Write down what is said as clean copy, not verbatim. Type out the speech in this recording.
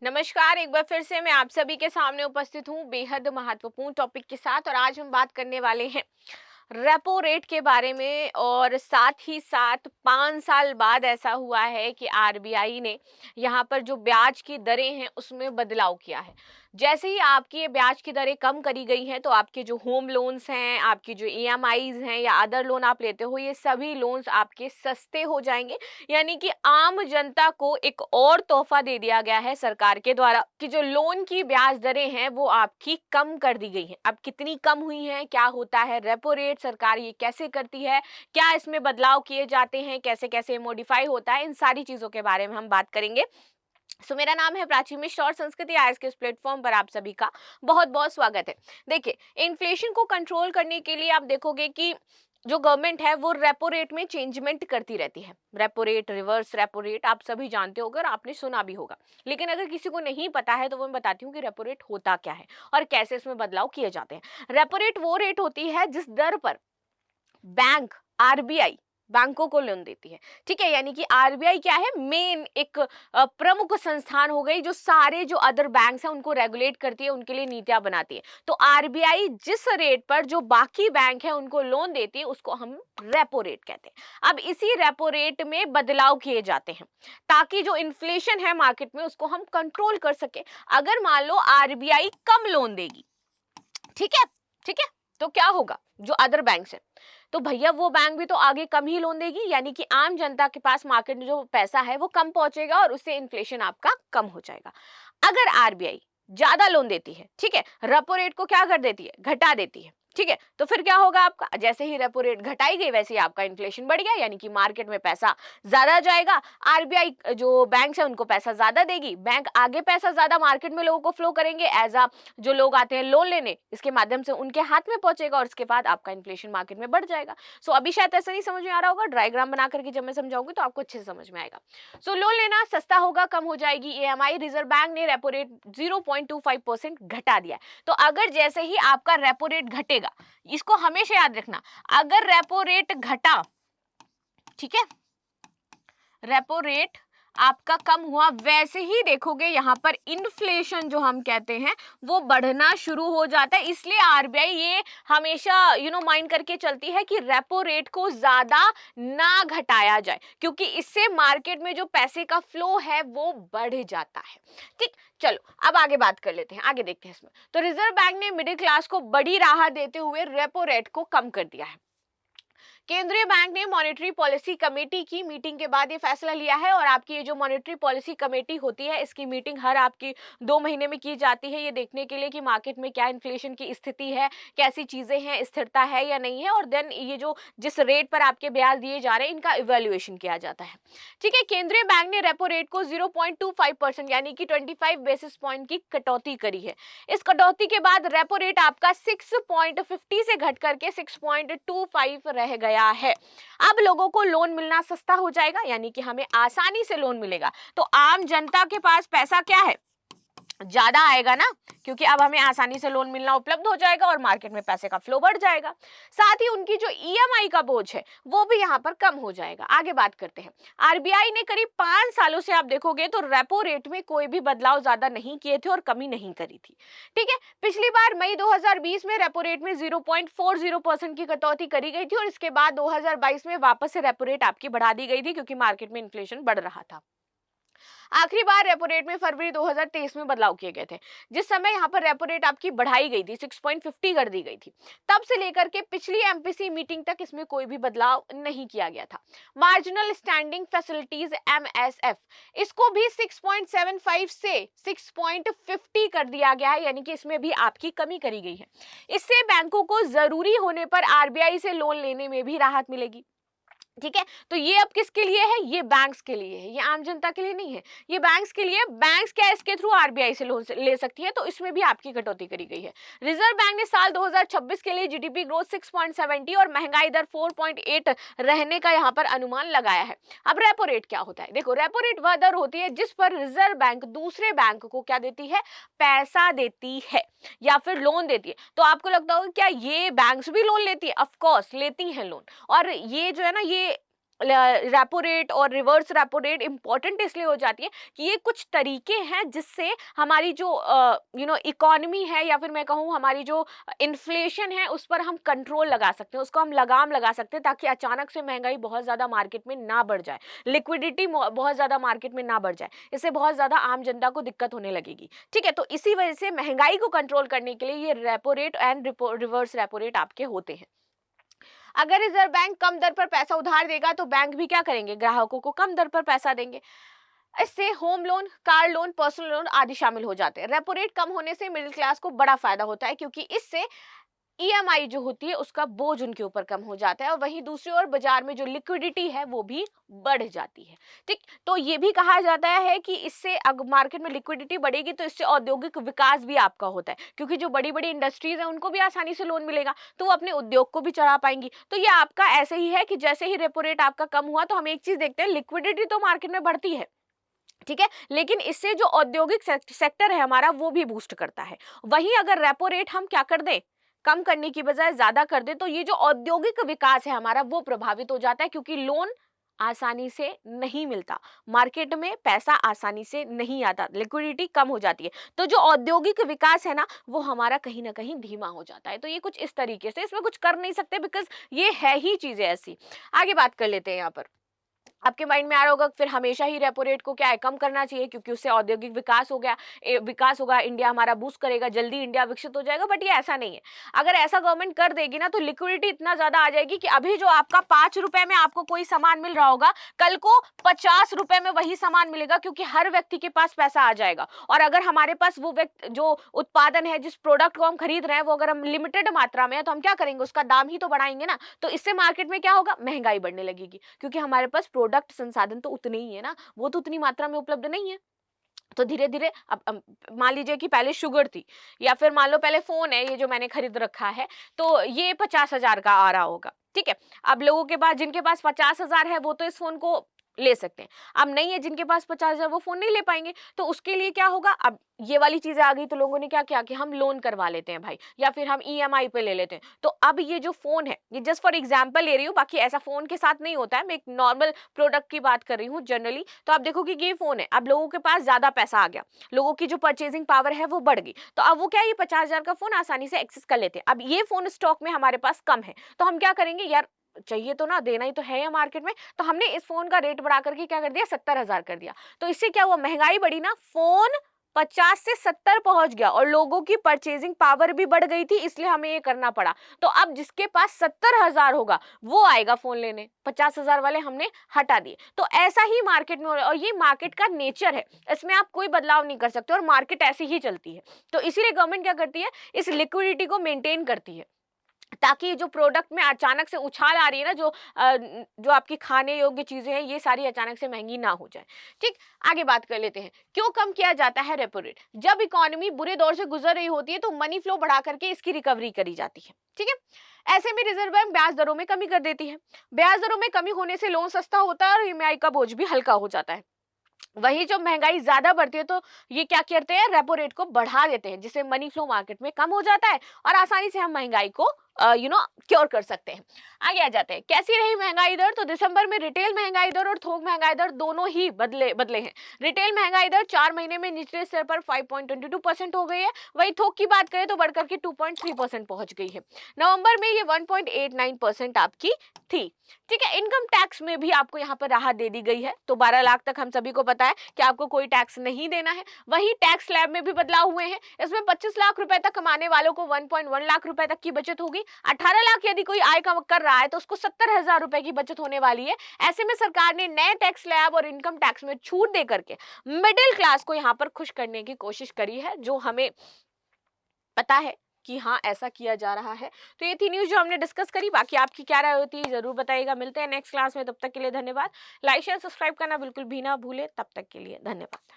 नमस्कार। एक बार फिर से मैं आप सभी के सामने उपस्थित हूँ बेहद महत्वपूर्ण टॉपिक के साथ। और आज हम बात करने वाले हैं रेपो रेट के बारे में। और साथ ही साथ 5 साल बाद ऐसा हुआ है कि आरबीआई ने यहाँ पर जो ब्याज की दरें हैं उसमें बदलाव किया है। जैसे ही आपकी ये ब्याज की दरें कम करी गई हैं तो आपके जो होम लोन्स हैं, आपकी जो ईएमआईज हैं या अदर लोन आप लेते हो, ये सभी लोन्स आपके सस्ते हो जाएंगे। यानी कि आम जनता को एक और तोहफा दे दिया गया है सरकार के द्वारा कि जो लोन की ब्याज दरें हैं वो आपकी कम कर दी गई हैं। अब कितनी कम हुई हैं, क्या होता है रेपो रेट, सरकार ये कैसे करती है, क्या इसमें बदलाव किए जाते हैं, कैसे कैसे मॉडिफाई होता है, इन सारी चीजों के बारे में हम बात करेंगे। मेरा नाम है प्राची मिश्र और संस्कृति आयस के इस प्लेटफॉर्म पर आप सभी का बहुत बहुत स्वागत है। देखिए, इन्फ्लेशन को कंट्रोल करने के लिए आप देखोगे कि जो गवर्नमेंट है वो रेपो रेट में चेंजमेंट करती रहती है। Repo rate, reverse repo rate आप सभी जानते होगे और आपने सुना भी होगा। लेकिन अगर किसी को नहीं पता है तो वो मैं बताती हूँ कि रेपो रेट होता क्या है और कैसे इसमें बदलाव किए जाते हैं। रेपो रेट वो रेट होती है जिस दर पर बैंक, आरबीआई बैंकों को लोन देती है। ठीक है, यानी कि आरबीआई क्या है, मेन एक प्रमुख संस्थान हो गई जो सारे जो अदर बैंक्स हैं उनको रेगुलेट करती है, उनके लिए नीतियां बनाती है। तो आरबीआई जिस रेट पर जो बाकी बैंक है उनको लोन देती है उसको हम रेपो रेट कहते हैं। अब इसी रेपो रेट में बदलाव किए जाते हैं ताकि जो इन्फ्लेशन है मार्केट में उसको हम कंट्रोल कर सके। अगर मान लो आरबीआई कम लोन देगी, ठीक है, ठीक है, तो क्या होगा, जो अदर बैंक्स हैं तो भैया वो बैंक भी तो आगे कम ही लोन देगी। यानी कि आम जनता के पास मार्केट में जो पैसा है वो कम पहुंचेगा और उससे इन्फ्लेशन आपका कम हो जाएगा। अगर आरबीआई ज्यादा लोन देती है, ठीक है, रेपो रेट को क्या कर देती है, घटा देती है, ठीक है, तो फिर क्या होगा आपका, जैसे ही रेपो रेट घटाई गई वैसे ही आपका इन्फ्लेशन बढ़ गया, यानी कि मार्केट में पैसा ज्यादा जाएगा। आरबीआई जो बैंक है उनको पैसा ज्यादा देगी, बैंक आगे पैसा ज्यादा मार्केट में लोगों को फ्लो करेंगे, एज अ जो लोग आते हैं लोन लेने, इसके माध्यम से उनके हाथ में पहुंचेगा और इसके बाद आपका इन्फ्लेशन मार्केट में बढ़ जाएगा। अभी शायद ऐसा नहीं समझ में आ रहा होगा, डायग्राम बना करके जब मैं समझाऊंगी तो आपको अच्छे से समझ में आएगा। लोन लेना सस्ता होगा, कम हो जाएगी ईएमआई। रिजर्व बैंक ने रेपो रेट 0.25% घटा दिया है। तो अगर जैसे ही आपका रेपो रेट घटेगा, इसको हमेशा याद रखना, अगर रेपो रेट घटा, ठीक है, रेपो रेट आपका कम हुआ, वैसे ही देखोगे यहां पर इन्फ्लेशन जो हम कहते हैं वो बढ़ना शुरू हो जाता है। इसलिए आरबीआई ये हमेशा माइंड करके चलती है कि रेपो रेट को ज्यादा ना घटाया जाए, क्योंकि इससे मार्केट में जो पैसे का फ्लो है वो बढ़ जाता है। ठीक, चलो अब आगे बात कर लेते हैं, आगे देखते हैं इसमें। तो रिजर्व बैंक ने मिडिल क्लास को बड़ी राहत देते हुए रेपो रेट को कम कर दिया है। केंद्रीय बैंक ने मॉनेटरी पॉलिसी कमेटी की मीटिंग के बाद ये फैसला लिया है। और आपकी ये जो मॉनेटरी पॉलिसी कमेटी होती है इसकी मीटिंग हर आपकी 2 महीने में की जाती है, ये देखने के लिए कि मार्केट में क्या इन्फ्लेशन की स्थिति है, कैसी चीजें हैं, स्थिरता है या नहीं है, और देन ये जो जिस रेट पर आपके ब्याज दिए जा रहे हैं इनका इवेल्युएशन किया जाता है। ठीक है, केंद्रीय बैंक ने रेपो रेट को 0.25% यानी कि 25 बेसिस पॉइंट की कटौती करी है। इस कटौती के बाद रेपो रेट आपका 6.50 से घट करके 6.25 रह गया है। अब लोगों को लोन मिलना सस्ता हो जाएगा, यानी कि हमें आसानी से लोन मिलेगा। तो आम जनता के पास पैसा क्या है, ज्यादा आएगा ना, क्योंकि अब हमें आसानी से लोन मिलना उपलब्ध हो जाएगा और मार्केट में पैसे का फ्लो बढ़ जाएगा। साथ ही उनकी जो ईएमआई का बोझ है वो भी यहाँ पर कम हो जाएगा। आगे बात करते हैं। आरबीआई ने करीब 5 सालों से आप देखोगे तो रेपो रेट में कोई भी बदलाव ज्यादा नहीं किए थे और कमी नहीं करी थी। ठीक है, पिछली बार मई 2020 में रेपो रेट में 0.40% की कटौती करी गई थी और इसके बाद 2022 में वापस से रेपो रेट आपकी बढ़ा दी गई थी क्योंकि मार्केट में इन्फ्लेशन बढ़ रहा था। आखिरी बार रेपो रेट में फरवरी 2023 में बदलाव किए गए थे, जिस समय यहाँ पर रेपो रेट आपकी बढ़ाई गई थी, 6.50 कर दी गई थी। तब से लेकर के पिछली एमपीसी मीटिंग तक इसमें कोई भी बदलाव नहीं किया गया था। मार्जिनल स्टैंडिंग फैसिलिटीज एमएसएफ, इसको भी 6.75 से 6.50 कर दिया गया है, यानी कि इसमें भी आपकी कमी करी गई है। इससे बैंकों को जरूरी होने पर आरबीआई से लोन लेने में भी राहत मिलेगी। ठीक है, तो ये अब किसके लिए है, ये बैंक्स के लिए है, ये आम जनता के लिए नहीं है, ये बैंक्स के लिए। बैंक्स क्या इसके थ्रू आरबीआई से लोन ले सकती है, तो इसमें भी आपकी कटौती करी गई है। रिजर्व बैंक ने साल 2026 के लिए जीडीपी ग्रोथ 6.70 और महंगाई दर 4.8 रहने का यहाँ पर अनुमान लगाया है। अब रेपो रेट क्या होता है, देखो, रेपो रेट वह दर होती है जिस पर रिजर्व बैंक दूसरे बैंक को क्या देती है, पैसा देती है या फिर लोन देती है। तो आपको लगता होगा क्या ये बैंक्स भी लोन लेती है, ऑफ कोर्स लेती है लोन। और ये जो है ना, ये रेपो रेट और रिवर्स रेपो रेट इंपॉर्टेंट इसलिए हो जाती है कि ये कुछ तरीके हैं जिससे हमारी जो इकोनॉमी है, या फिर मैं कहूँ हमारी जो इन्फ्लेशन है, उस पर हम कंट्रोल लगा सकते हैं, उसको हम लगाम लगा सकते हैं, ताकि अचानक से महंगाई बहुत ज़्यादा मार्केट में ना बढ़ जाए, लिक्विडिटी बहुत ज़्यादा मार्केट में ना बढ़ जाए, इससे बहुत ज़्यादा आम जनता को दिक्कत होने लगेगी। ठीक है, तो इसी वजह से महंगाई को कंट्रोल करने के लिए ये repo rate and reverse repo rate आपके होते हैं। अगर रिजर्व बैंक कम दर पर पैसा उधार देगा तो बैंक भी क्या करेंगे, ग्राहकों को कम दर पर पैसा देंगे। इससे home loan, car loan, personal loan आदि शामिल हो जाते हैं। रेपो रेट कम होने से मिडिल क्लास को बड़ा फायदा होता है, क्योंकि इससे ईएमआई जो होती है उसका बोझ उनके ऊपर कम हो जाता है, और वहीं दूसरी ओर बाजार में जो लिक्विडिटी है वो भी बढ़ जाती है। ठीक, तो ये भी कहा जाता है कि इससे अगर मार्केट में लिक्विडिटी बढ़ेगी तो इससे औद्योगिक विकास भी आपका होता है, क्योंकि जो बड़ी बड़ी इंडस्ट्रीज है उनको भी आसानी से लोन मिलेगा, तो वो अपने उद्योग को भी चला पाएंगी। तो ये आपका ऐसे ही है कि जैसे ही रेपो रेट आपका कम हुआ तो हम एक चीज देखते हैं, लिक्विडिटी तो मार्केट में बढ़ती है, ठीक है, लेकिन इससे जो औद्योगिक सेक्टर है हमारा वो भी बूस्ट करता है। वहीं अगर रेपो रेट हम क्या कर दें, कम करने की बजाय ज्यादा कर दे, तो ये जो औद्योगिक विकास है हमारा वो प्रभावित हो जाता है, क्योंकि लोन आसानी से नहीं मिलता, मार्केट में पैसा आसानी से नहीं आता, लिक्विडिटी कम हो जाती है, तो जो औद्योगिक विकास है ना वो हमारा कहीं ना कहीं धीमा हो जाता है। तो ये कुछ इस तरीके से, इसमें कुछ कर नहीं सकते, बिकॉज ये है ही चीजें ऐसी। आगे बात कर लेते हैं। यहाँ पर आपके माइंड में आ रहा होगा फिर हमेशा ही रेपो रेट को क्या है, कम करना चाहिए, क्योंकि उससे औद्योगिक विकास हो गया, विकास होगा, इंडिया हमारा बूस्ट करेगा, जल्दी इंडिया विकसित हो जाएगा। बट ये ऐसा नहीं है। अगर ऐसा गवर्नमेंट कर देगी ना तो लिक्विडिटी इतना ज्यादा आ जाएगी कि अभी जो आपका 5 रुपए में आपको कोई सामान मिल रहा होगा, कल को 50 रुपए में वही सामान मिलेगा, क्योंकि हर व्यक्ति के पास पैसा आ जाएगा। और अगर हमारे पास वो व्यक्ति जो उत्पादन है, जिस प्रोडक्ट को हम खरीद रहे हैं, वो अगर हम लिमिटेड मात्रा में है तो हम क्या करेंगे, उसका दाम ही तो बढ़ाएंगे ना। तो इससे मार्केट में क्या होगा, महंगाई बढ़ने लगेगी, क्योंकि हमारे पास प्रोडक्ट संसाधन तो उतने ही है ना, वो तो उतनी मात्रा में उपलब्ध नहीं है। तो धीरे धीरे अब मान लीजिए कि पहले शुगर थी, या फिर मान लो पहले फोन है ये जो मैंने खरीद रखा है, तो ये 50,000 का आ रहा होगा। ठीक है, अब लोगों के पास, जिनके पास 50,000 है वो तो इस फोन को ले सकते हैं, अब नहीं है जिनके पास 50,000 वो फोन नहीं ले पाएंगे। तो उसके लिए क्या होगा, अब ये वाली चीजें आ गई, तो लोगों ने क्या किया कि हम लोन करवा लेते हैं भाई, या फिर हम ईएमआई पे ले लेते हैं। तो अब ये जो फोन है, ये जस्ट फॉर एग्जांपल ले रही हूँ, बाकी ऐसा फोन के साथ नहीं होता है, मैं एक नॉर्मल प्रोडक्ट की बात कर रही हूँ जनरली। तो आप देखोगे कि ये फोन है, अब लोगों के पास ज्यादा पैसा आ गया, लोगों की जो परचेजिंग पावर है वो बढ़ गई, तो अब वो क्या, ये 50,000 का फोन आसानी से एक्सेस कर लेते हैं। अब ये फोन स्टॉक में हमारे पास कम है, तो हम क्या करेंगे, यार चाहिए तो ना, देना ही तो है या मार्केट में, तो हमने इस फोन का रेट बढ़ा करके क्या कर दिया, 70,000 कर दिया। तो इससे क्या हुआ, महंगाई बढ़ी ना, फोन 50 से 70 पहुंच गया, और लोगों की परचेजिंग पावर भी बढ़ गई थी, इसलिए हमें ये करना पड़ा। तो अब जिसके पास 70,000 होगा वो आएगा फोन लेने, 50,000 वाले हमने हटा दिए। तो ऐसा ही मार्केट में हो रहा है, और ये मार्केट का नेचर है, इसमें आप कोई बदलाव नहीं कर सकते, और मार्केट ऐसी ही चलती है। तो इसीलिए गवर्नमेंट क्या करती है, इस लिक्विडिटी को मेंटेन करती है, ताकि जो प्रोडक्ट में अचानक से उछाल आ रही है ना, जो आपकी खाने योग्य चीजें हैं, ये सारी अचानक से महंगी ना हो जाए। ठीक, आगे बात कर लेते हैं, क्यों कम किया जाता है रेपो रेट। जब इकोनॉमी बुरे दौर से गुजर रही होती है तो मनी फ्लो बढ़ा करके इसकी रिकवरी करी जाती है। ठीक है, ऐसे में रिजर्व बैंक ब्याज दरों में कमी कर देती है। ब्याज दरों में कमी होने से लोन सस्ता होता है और ईएमआई का बोझ भी हल्का हो जाता है। वही जब महंगाई ज्यादा बढ़ती है तो ये क्या करते हैं, रेपो रेट को बढ़ा देते हैं, जिससे मनी फ्लो मार्केट में कम हो जाता है, और आसानी से हम महंगाई को क्योर कर सकते हैं। आगे आ जाते हैं, कैसी रही महंगाई दर। तो दिसंबर में रिटेल महंगाई दर और थोक महंगाई दर दोनों ही बदले हैं। रिटेल महंगाई दर 4 महीने में निचले स्तर पर 5.22% हो गई है, वही थोक की बात करें तो बढ़कर के 2.3% पहुंच गई है। नवंबर में ये 1.89% आपकी थी। ठीक है, इनकम टैक्स में भी आपको यहाँ पर राहत दे दी गई है, तो 12 लाख तक हम सभी को पता है कि आपको कोई टैक्स नहीं देना है। वही टैक्स स्लैब में भी बदलाव हुए हैं, इसमें 25 लाख रुपए तक कमाने वालों को 1.1 लाख रुपए तक की बचत होगी। 18 लाख यदि कोई आय कर रहा है तो उसको 70,000 रुपए की बचत होने वाली है। ऐसे में सरकार ने नए टैक्स स्लैब और इनकम टैक्स में छूट दे करके मिडिल क्लास को यहाँ पर खुश करने की कोशिश करी है, जो हमें पता है कि हाँ ऐसा किया जा रहा है। तो ये थी न्यूज जो हमने डिस्कस करी, बाकी आपकी क्या राय होती है जरूर बताइएगा। मिलते हैं नेक्स्ट क्लास में, तब तक के लिए धन्यवाद। लाइक शेयर सब्सक्राइब करना बिल्कुल भी ना भूले। तब तक के लिए धन्यवाद।